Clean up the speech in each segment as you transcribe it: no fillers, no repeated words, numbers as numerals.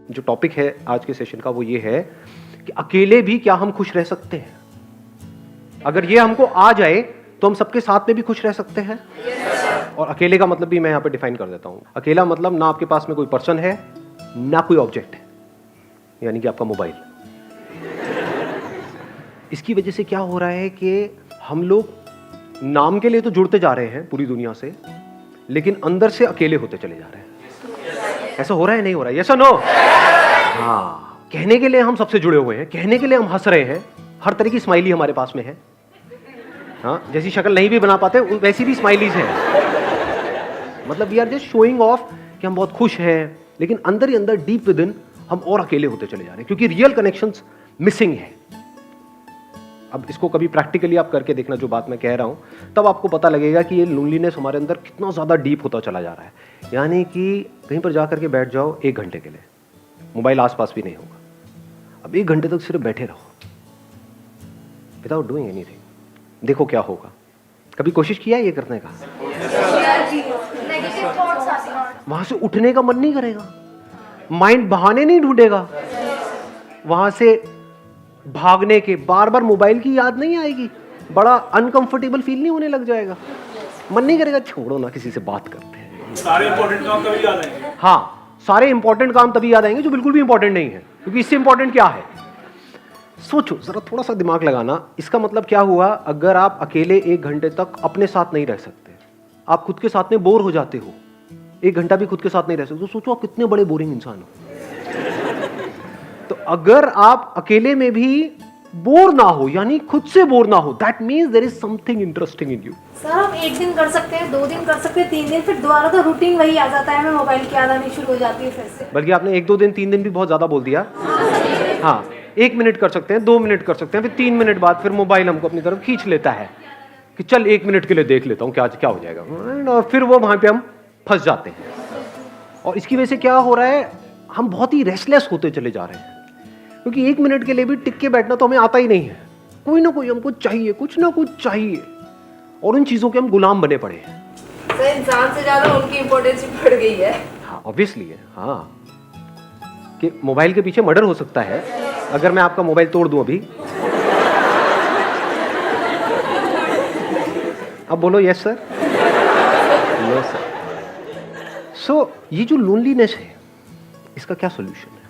जो टॉपिक है आज के सेशन का वो ये है कि अकेले भी क्या हम खुश रह सकते हैं। अगर ये हमको आ जाए तो हम सबके साथ में भी खुश रह सकते हैं। और अकेले का मतलब भी मैं यहाँ पे डिफाइन कर देता हूँ। अकेला मतलब ना आपके पास में कोई पर्सन है ना कोई ऑब्जेक्ट है, यानी कि आपका मोबाइल। इसकी वजह से क्या हो रहा है कि हम लोग नाम के लिए तो जुड़ते जा रहे हैं पूरी दुनिया से, लेकिन अंदर से अकेले होते चले जा रहे हैं। ऐसा हो रहा है नहीं हो रहा है? यस और नो? हाँ, कहने के लिए हम सबसे जुड़े हुए हैं, कहने के लिए हम हंस रहे हैं, हर तरह की स्माइली हमारे पास में है। हाँ, जैसी शक्ल नहीं भी बना पाते वैसी भी स्माइलीज हैं। मतलब we are just showing off कि हम बहुत खुश हैं, लेकिन अंदर ही अंदर डीप विद इन हम और अकेले होते चले जा रहे हैं, क्योंकि रियल कनेक्शंस मिसिंग है। अब इसको कभी प्रैक्टिकली आप करके देखना जो बात मैं कह रहा हूं, तब आपको पता लगेगा कि ये लोनलीनेस हमारे अंदर कितना ज्यादा डीप होता चला जा रहा है। यानी कि कहीं पर जाकर के बैठ जाओ 1 घंटे के लिए, मोबाइल आसपास भी नहीं होगा। अब 1 घंटे तक सिर्फ बैठे रहो विदाउट डूइंग एनीथिंग, देखो क्या होगा। कभी कोशिश किया है ये करने का? वहां से उठने का मन नहीं करेगा, माइंड बहाने नहीं ढूंढेगा, वहां से भागने के बार बार मोबाइल की याद नहीं आएगी, बड़ा अनकंफर्टेबल फील नहीं होने लग जाएगा, मन नहीं करेगा छोड़ो ना किसी से बात करते हैं। सारे इंपॉर्टेंट काम तभी याद आएंगे। हाँ, सारे इंपॉर्टेंट काम तभी याद आएंगे जो बिल्कुल भी इंपॉर्टेंट नहीं है, क्योंकि इससे इंपॉर्टेंट क्या है? सोचो जरा, थोड़ा सा दिमाग लगाना। इसका मतलब क्या हुआ? अगर आप अकेले 1 घंटे तक अपने साथ नहीं रह सकते, आप खुद के साथ में बोर हो जाते हो, 1 घंटा भी खुद के साथ नहीं रह सकते, तो सोचो आप कितने बड़े बोरिंग इंसान हो। तो अगर आप अकेले में भी बोर ना हो, यानी खुद से बोर ना हो, that means there is something interesting in you. Sir हम 1 दिन कर सकते हैं, 2 दिन कर सकते हैं, 3 दिन, फिर दोबारा तो रूटीन वही आ जाता है, हमें मोबाइल की याद आनी शुरू हो जाती है फिर से। बल्कि आपने 1-2 दिन 3 दिन भी बहुत ज्यादा बोल दिया। हाँ, 1 मिनट कर सकते हैं, 2 मिनट कर सकते हैं, फिर 3 मिनट बाद फिर मोबाइल हमको अपनी तरफ खींच लेता है कि चल 1 मिनट के लिए देख लेता हूँ क्या क्या हो जाएगा, और फिर वो वहां पे हम फंस जाते हैं। और इसकी वजह से क्या हो रहा है? हम बहुत ही रेस्टलेस होते चले जा रहे हैं, क्योंकि 1 मिनट के लिए भी टिक के बैठना तो हमें आता ही नहीं है। कोई ना कोई हमको चाहिए, कुछ ना कुछ चाहिए, और उन चीजों के हम गुलाम बने पड़े हैं। सर इंसान से ज्यादा उनकी इम्पोर्टेंस बढ़ गई है। हाँ, ऑब्वियसली है। हाँ, कि मोबाइल के पीछे मर्डर हो सकता है अगर मैं आपका मोबाइल तोड़ दूं अभी। अब बोलो यस सर, यस सर। सो ये जो लोनलीनेस है, इसका क्या सॉल्यूशन है?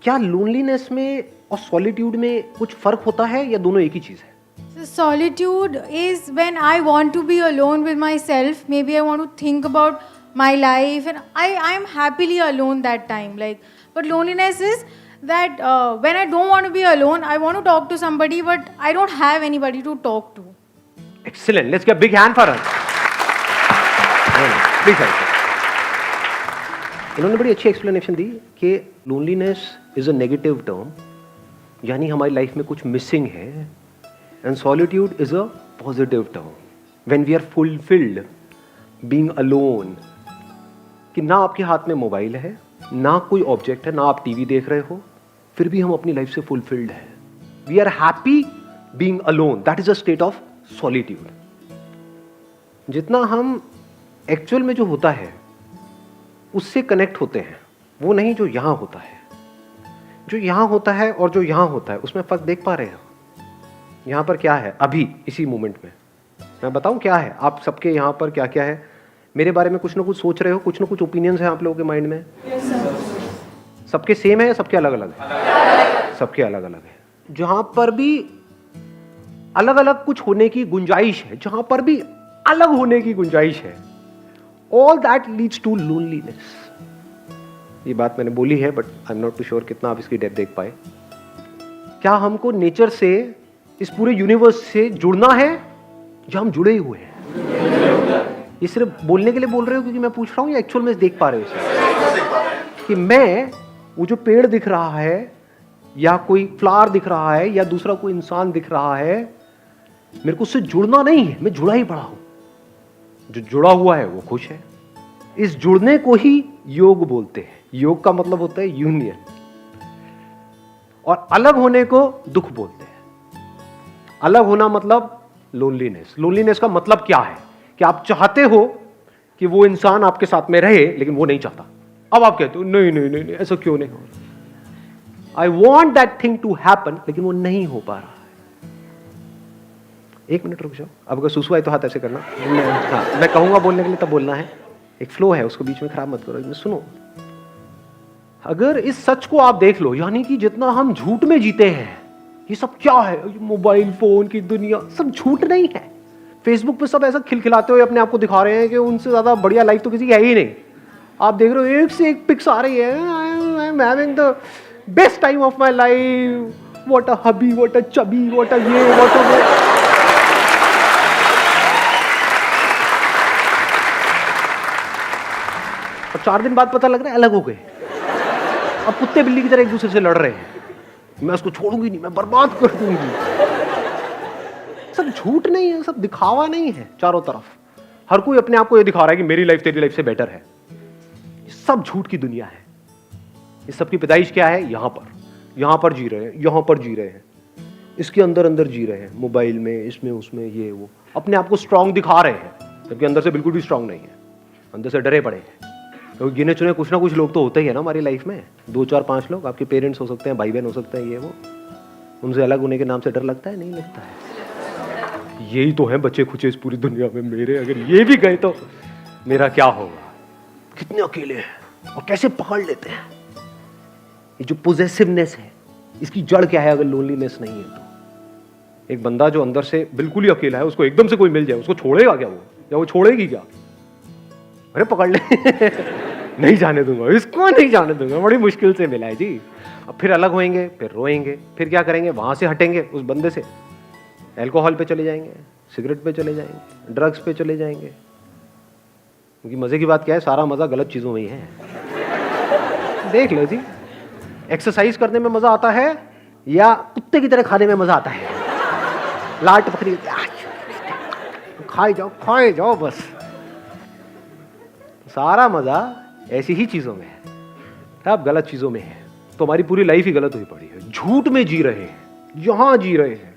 क्या लोनलीनेस में और सॉलिट्यूड में कुछ फर्क होता है या दोनों एक ही चीज है? So solitude is when I want to be alone with myself. Maybe I want to think about my life, and I am happily alone that time. But loneliness is that when I don't want to be alone, I want to talk to somebody, but I don't have anybody to talk to. Excellent. Let's give a big hand for her. Please help. इन्होंने बड़ी अच्छी explanation दी कि loneliness is a negative term, यानी हमारी life में कुछ missing है, and solitude is a positive term when we are fulfilled being alone. कि ना आपके हाथ में मोबाइल है, ना कोई ऑब्जेक्ट है, ना आप टीवी देख रहे हो, फिर भी हम अपनी लाइफ से फुलफिल्ड है। We are happy being alone, that is a state of solitude. जितना हम एक्चुअल में जो होता है उससे कनेक्ट होते हैं, वो नहीं जो यहां होता है। जो यहां होता है और जो यहां होता है उसमें फर्क देख पा रहे हो? यहां पर क्या है अभी इसी मोमेंट में? मैं बताऊं क्या है? आप सबके यहां पर क्या क्या है? मेरे बारे में कुछ ना कुछ सोच रहे हो, कुछ ना कुछ ओपिनियंस है आप लोगों के माइंड में। सबके सेम है या सबके अलग अलग है? सबके अलग अलग है। जहां पर भी अलग अलग कुछ होने की गुंजाइश है, जहां पर भी अलग होने की गुंजाइश है, all that leads to loneliness. ये बात मैंने बोली है, but I am not too sure कितना आप इसकी डेप्थ देख पाए। क्या हमको नेचर से, इस पूरे यूनिवर्स से जुड़ना है, या हम जुड़े ही हुए हैं? ये सिर्फ बोलने के लिए बोल रहे हो क्योंकि मैं पूछ रहा हूं, या एक्चुअल में देख पा रहे हो इसे? कि मैं वो जो पेड़ दिख रहा है, या कोई फ्लावर दिख रहा है, या दूसरा कोई इंसान दिख रहा है, मेरे को उससे जुड़ना नहीं है, मैं जुड़ा ही पड़ा हूं। जो जुड़ा हुआ है वो खुश है। इस जुड़ने को ही योग बोलते हैं। योग का मतलब होता है यूनियन, और अलग होने को दुख बोलते हैं। अलग होना मतलब लोनलीनेस। लोनलीनेस का मतलब क्या है? कि आप चाहते हो कि वो इंसान आपके साथ में रहे, लेकिन वो नहीं चाहता, अब आप कहते हो नहीं नहीं नहीं, नहीं ऐसा क्यों नहीं हो रहा? I want that thing to happen, लेकिन वो नहीं हो पा रहा है। एक मिनट रुक जाओ, अब अगर सुसु आए तो हाथ ऐसे करना। मैं कहूंगा बोलने के लिए तब बोलना है, एक फ्लो है उसको बीच में खराब मत करो। सुनो, अगर इस सच को आप देख लो, यानी कि जितना हम झूठ में जीते हैं, ये सब क्या है, मोबाइल फोन की दुनिया, सब झूठ नहीं है। फेसबुक पे सब ऐसा खिलखिलाते हुए अपने आप को दिखा रहे हैं कि उनसे ज्यादा बढ़िया लाइफ तो किसी की है ही नहीं। आप देख रहे हो एक से एक पिक्स आ रही है, I am having the best time of my life, what a hubby, what a chubby, what a ये, व्हाट अ वो। और 4 दिन बाद पता लग रहा है अलग हो गए, अब कुत्ते बिल्ली की तरह एक दूसरे से लड़ रहे हैं। मैं उसको छोड़ूंगी नहीं, मैं बर्बाद कर दूंगी। सब झूठ नहीं है, सब दिखावा नहीं है। चारों तरफ हर कोई अपने आप को ये दिखा रहा है कि मेरी लाइफ तेरी लाइफ से बेटर है। सब झूठ की दुनिया है। इस सब की पैदाइश क्या है? यहां पर जी रहे हैं, यहां पर जी रहे हैं, इसके अंदर अंदर जी रहे हैं, मोबाइल में, इसमें उसमें, ये वो, अपने आप को स्ट्रांग दिखा रहे हैं, जबकि अंदर से बिल्कुल भी स्ट्रांग नहीं है, अंदर से डरे पड़े हैं। तो गिने चुने कुछ ना कुछ लोग तो होते ही है ना हमारी लाइफ में, 2 4 5 लोग। आपके पेरेंट्स हो सकते हैं, भाई बहन हो सकते हैं, ये वो, उनसे अलग होने के नाम से डर लगता है? नहीं लगता है। यही तो है बच्चे खुचे इस पूरी दुनिया में मेरे, अगर ये भी गए तो मेरा क्या होगा? कितने अकेले हैं और कैसे पकड़ लेते हैं। ये जो पोजेसिवनेस है, इसकी जड़ क्या है? अगर लोनलीनेस नहीं है तो एक बंदा जो अंदर से बिल्कुल ही अकेला है, उसको एकदम से कोई मिल जाए, उसको छोड़ेगा क्या वो, या वो छोड़ेगी क्या? अरे पकड़ ले नहीं जाने दूंगा इसको, नहीं जाने दूंगा, बड़ी मुश्किल से मिला है जी। अब फिर अलग होएंगे, फिर रोएंगे, फिर क्या करेंगे? वहां से हटेंगे उस बंदे से, अल्कोहल पे चले जाएंगे, सिगरेट पे चले जाएंगे, ड्रग्स पे चले जाएंगे। क्योंकि मजे की बात क्या है, सारा मजा गलत चीजों में ही है। देख लो जी, एक्सरसाइज करने में मजा आता है या कुत्ते की तरह खाने में मजा आता है? लाट पकड़ी, खाए जाओ बस। सारा मजा ऐसी ही चीजों में है, अब गलत चीजों में है, तो हमारी पूरी लाइफ ही गलत हुई पड़ी है। झूठ में जी रहे हैं, यहां जी रहे हैं।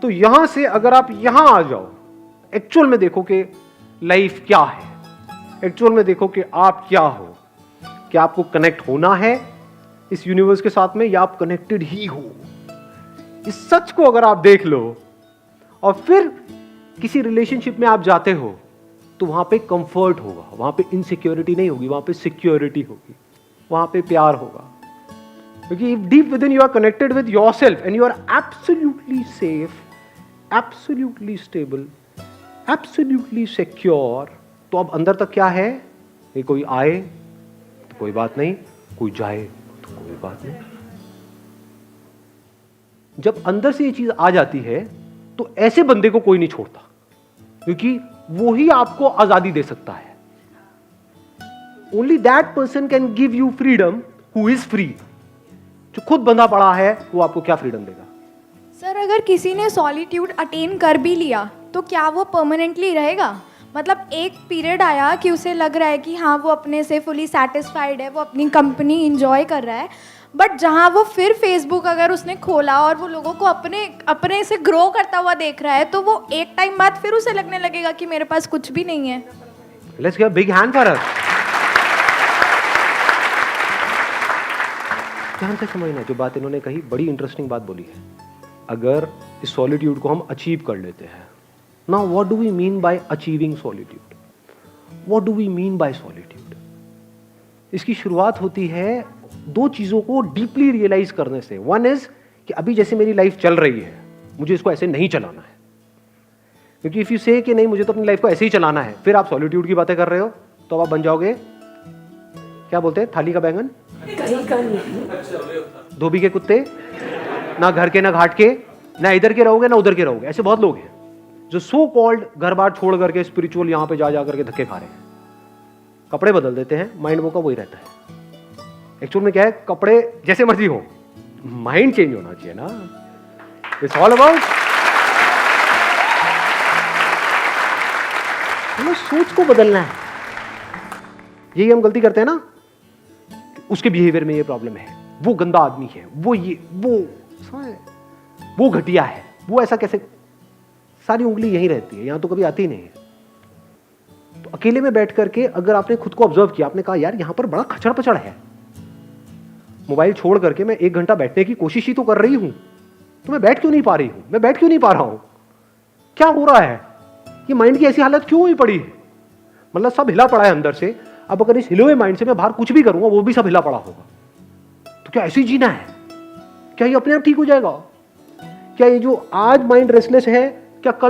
तो यहां से अगर आप यहां आ जाओ, एक्चुअल में देखो कि लाइफ क्या है, एक्चुअल में देखो कि आप क्या हो, क्या आपको कनेक्ट होना है इस यूनिवर्स के साथ में, या आप कनेक्टेड ही हो। इस सच को अगर आप देख लो और फिर किसी रिलेशनशिप में आप जाते हो, तो वहां पे कंफर्ट होगा, वहां पे इनसिक्योरिटी नहीं होगी, वहां पे सिक्योरिटी होगी, वहां पे प्यार होगा। क्योंकि deep within you are connected with yourself and you are absolutely safe, absolutely stable, absolutely secure. तो अब अंदर तक क्या है? ये कोई आए तो कोई बात नहीं, कोई जाए तो कोई बात नहीं। जब अंदर से ये चीज आ जाती है तो ऐसे बंदे को कोई नहीं छोड़ता, क्योंकि वो ही आपको आजादी दे सकता है। Only that person can give you freedom who is free. जो खुद बंधा पड़ा है वो आपको क्या फ्रीडम देगा? सर, अगर किसी ने सॉलिट्यूड अटेन कर भी लिया तो क्या वो परमानेंटली रहेगा? मतलब एक पीरियड आया कि उसे लग रहा है कि हाँ वो अपने से फुली सेटिस्फाइड है, वो अपनी कंपनी इंजॉय कर रहा है, बट जहाँ वो फिर फेसबुक अगर उसने खोला और वो लोगों को अपने से ग्रो करता हुआ देख रहा है, तो वो एक टाइम बाद फिर उसे लगने लगेगा कि मेरे पास कुछ भी नहीं है। Let's give a big hand for her. ध्यान से समझना, जो बात इन्होंने कही बड़ी इंटरेस्टिंग बात बोली है। अगर इस सॉलिट्यूड को हम अचीव कर लेते हैं, now what do we mean by achieving solitude? What do we mean by solitude? इसकी शुरुआत होती है 2 चीजों को डीपली रियलाइज करने से। वन इज कि अभी जैसे मेरी लाइफ चल रही है, मुझे इसको ऐसे नहीं चलाना है। क्योंकि इफ यू से कि नहीं मुझे तो अपनी लाइफ को ऐसे ही चलाना है, फिर आप सॉलिट्यूड की बातें कर रहे हो, तो आप बन जाओगे, क्या बोलते हैं, थाली का बैंगन, धोबी के कुत्ते, ना घर के ना घाट के, ना इधर के रहोगे ना उधर के रहोगे। ऐसे बहुत लोग हैं जो सो कॉल्ड घर बार छोड़ करके स्पिरिचुअल यहां पे जा करके धक्के खा रहे हैं। कपड़े बदल देते हैं, माइंड वो का वही रहता है। एक्चुअल में क्या है, कपड़े जैसे मर्जी हो, माइंड चेंज होना चाहिए ना। इट्स ऑल अबाउट हमें सोच को बदलना है। यही हम गलती करते हैं ना, उसके बिहेवियर में ये प्रॉब्लम है, वो गंदा आदमी है, वो ये वो घटिया है, वो ऐसा कैसे, सारी उंगली यहीं रहती है, यहां तो कभी आती ही नहीं है। तो तो अकेले में बैठ करके अगर आपने खुद को ऑब्जर्व किया, आपने कहा यार यहां पर बड़ा खचड़ पचड़ है, मोबाइल छोड़ करके मैं 1 घंटा बैठने की कोशिश ही तो कर रही हूं, तो मैं बैठ क्यों नहीं पा रही हूं, मैं बैठ क्यों नहीं पा रहा हूं, क्या हो रहा है, ये माइंड की ऐसी हालत क्यों हुई पड़ी है? मतलब सब हिला पड़ा है अंदर से। अब अगर इस हिले हुए माइंड से मैं बाहर कुछ भी करूंगा वो भी सब हिला पड़ा होगा। तो क्या ऐसे ही जीना है? क्या ये अपने आप ठीक हो जाएगा? क्या ये जो आज माइंड रेस्टलेस है, क्या कल